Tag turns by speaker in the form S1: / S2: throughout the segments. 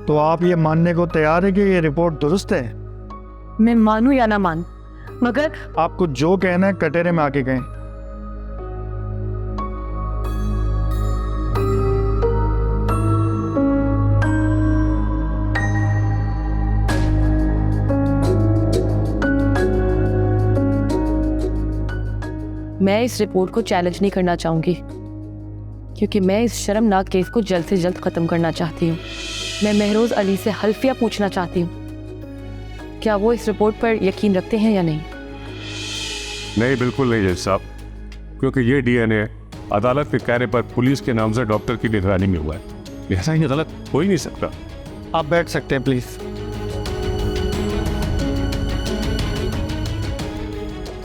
S1: तो आप ये मानने को तैयार है कि ये रिपोर्ट दुरुस्त है?
S2: मैं मानूं या ना मान, मगर
S1: आपको जो कहना है कटहरे में आके कहें।
S2: मैं इस रिपोर्ट को चैलेंज नहीं करना चाहूंगी, क्योंकि मैं इस शर्मनाक केस को जल्द से जल्द खत्म करना चाहती हूँ। मैं महरोज अली से हल्फिया पूछना चाहती हूँ, क्या वो इस रिपोर्ट पर यकीन रखते हैं या नहीं?
S3: नहीं, बिल्कुल नहीं जज साहब, क्योंकि ये डीएनए अदालत के कहने पर पुलिस के नामजद डॉक्टर की निगरानी में हुआ है, लिहाजा ये गलत हो ही नहीं सकता।
S1: आप बैठ सकते हैं प्लीज।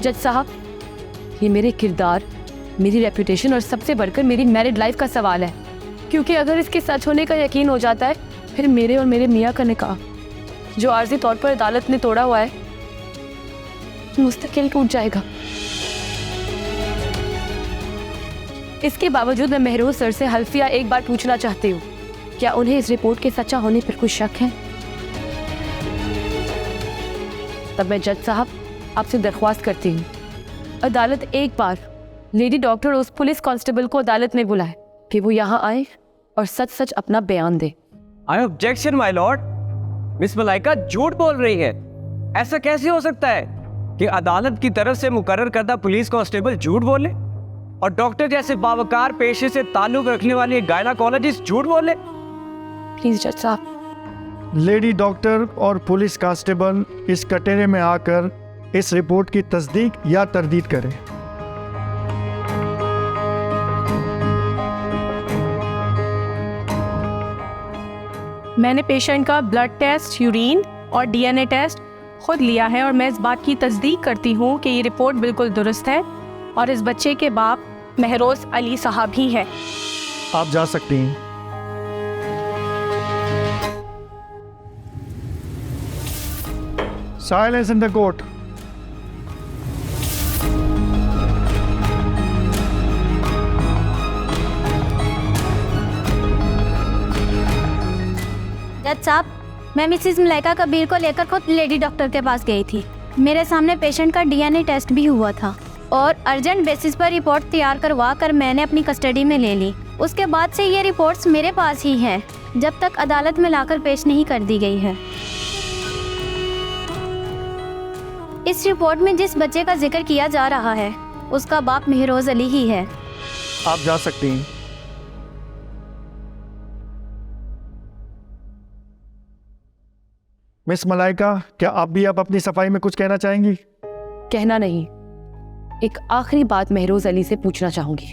S2: जज साहब, ये मेरे किरदार, मेरी रेपुटेशन और सबसे बढ़कर मेरी मैरिड लाइफ का सवाल है, क्योंकि अगर इसके सच होने का यकीन हो जाता है, फिर मेरे और मेरे मियाँ का निकाह, जो आर्जी तौर पर अदालत ने तोड़ा हुआ है, मुस्तकिल टूट जाएगा। इसके बावजूद मैं महरोज सर से हल्फिया एक बार पूछना चाहती हूँ, क्या उन्हें इस रिपोर्ट के सच्चा होने पर कुछ शक है? तब मैं जज साहब आपसे दरख्वास्त करती हूँ, अदालत एक बार लेडी डॉक्टर उस पुलिस कांस्टेबल को अदालत में बुलाए कि वो यहाँ आए और सच सच अपना बयान दे।
S4: I objection my lord. Miss Malaika झूठ बोल रही है। ऐसा कैसे हो सकता है कि अदालत की तरफ से मुकर्रर करदा पुलिस कांस्टेबल झूठ बोले और डॉक्टर जैसे बावकार पेशे से ताल्लुक रखने वाली एक गायनाकोलॉजिस्ट झूठ बोले?
S2: प्लीज जज साहब।
S1: लेडी डॉक्टर और पुलिस कांस्टेबल इस कटहरे में आकर इस रिपोर्ट की तस्दीक या तरदीद करें।
S5: मैंने पेशेंट का ब्लड टेस्ट, यूरिन और डीएनए टेस्ट खुद लिया है और मैं इस बात की तस्दीक करती हूँ कि ये रिपोर्ट बिल्कुल दुरुस्त है और इस बच्चे के बाप महरोज अली साहब ही है।
S1: आप जा सकती हैं। Silence in the court.
S6: जज साहब, मैं मिसिस मलाइका कबीर को लेकर खुद लेडी डॉक्टर के पास गई थी। मेरे सामने पेशेंट का डीएनए टेस्ट भी हुआ था और अर्जेंट बेसिस पर रिपोर्ट तैयार करवा कर मैंने अपनी कस्टडी में ले ली। उसके बाद से ये रिपोर्ट्स मेरे पास ही हैं, जब तक अदालत में लाकर पेश नहीं कर दी गई है। इस रिपोर्ट में जिस बच्चे का जिक्र किया जा रहा है उसका बाप महरोज अली ही है।
S1: आप जा सकती हैं। मिस मलाइका, क्या आप भी अब अपनी सफाई में कुछ कहना चाहेंगी?
S2: कहना नहीं, एक आखिरी बात महरोज अली से पूछना चाहूंगी,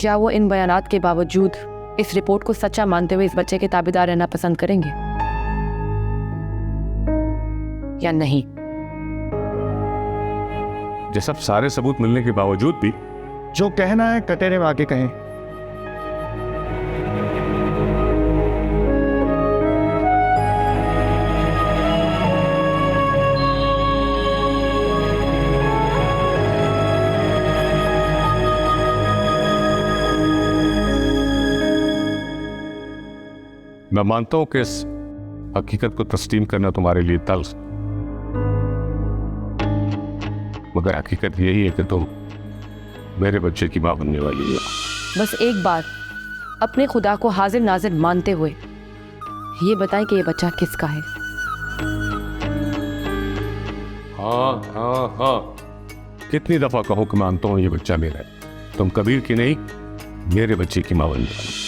S2: क्या वो इन बयानात के बावजूद इस रिपोर्ट को सच्चा मानते हुए इस बच्चे के ताबेदार रहना पसंद करेंगे या नहीं?
S3: ये सब सारे सबूत मिलने के बावजूद भी
S1: जो कहना है कटहरे में आके कहें।
S3: मैं मानता हूं कि इस हकीकत को तस्लीम करना तुम्हारे लिए तल्ख, मगर हकीकत यही है कि तुम मेरे बच्चे की मां बनने वाली हो।
S2: बस एक बार अपने खुदा को हाजिर नाजिर मानते हुए ये बताएं कि ये बच्चा किसका है।
S3: हाँ हाँ हाँ, कितनी दफा कहूं कि मानता हूं ये बच्चा मेरा है, तुम कबीर की नहीं मेरे बच्चे की मां बनने वाली।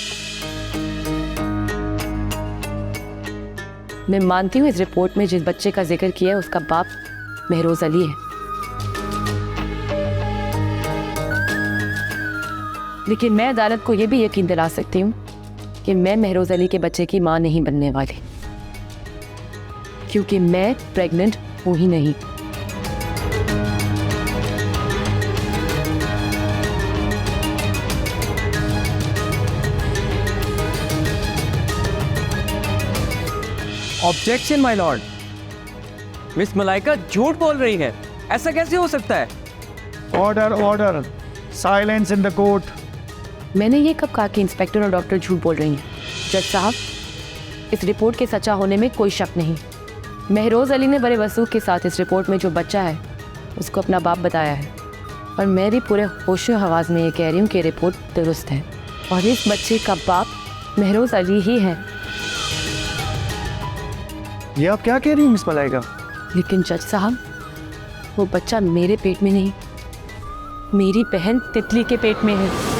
S2: मैं मानती हूँ इस रिपोर्ट में जिस बच्चे का जिक्र किया है उसका बाप महरोज अली है, लेकिन मैं अदालत को यह भी यकीन दिला सकती हूँ कि मैं महरोज अली के बच्चे की मां नहीं बनने वाली, क्योंकि मैं प्रेग्नेंट हूँ ही नहीं।
S4: Objection my lord. Miss Malaika झूठ बोल रही है। ऐसा कैसे हो सकता है?
S1: Order order. Silence in the court.
S2: मैंने ये कब कहा कि इंस्पेक्टर और डॉक्टर झूठ बोल रही हैं? जज साहब, इस रिपोर्ट के सच्चा होने में कोई शक नहीं। महरोज अली ने बड़े वसूख के साथ इस रिपोर्ट में जो बच्चा है उसको अपना बाप बताया है, और मैं भी पूरे होशो हवास में ये कह रही हूँ कि रिपोर्ट दुरुस्त है और इस बच्चे का बाप महरोज अली ही है।
S1: ये आप क्या कह रही हैं मिस मलाइका?
S2: लेकिन जज साहब, वो बच्चा मेरे पेट में नहीं, मेरी बहन तितली के पेट में है।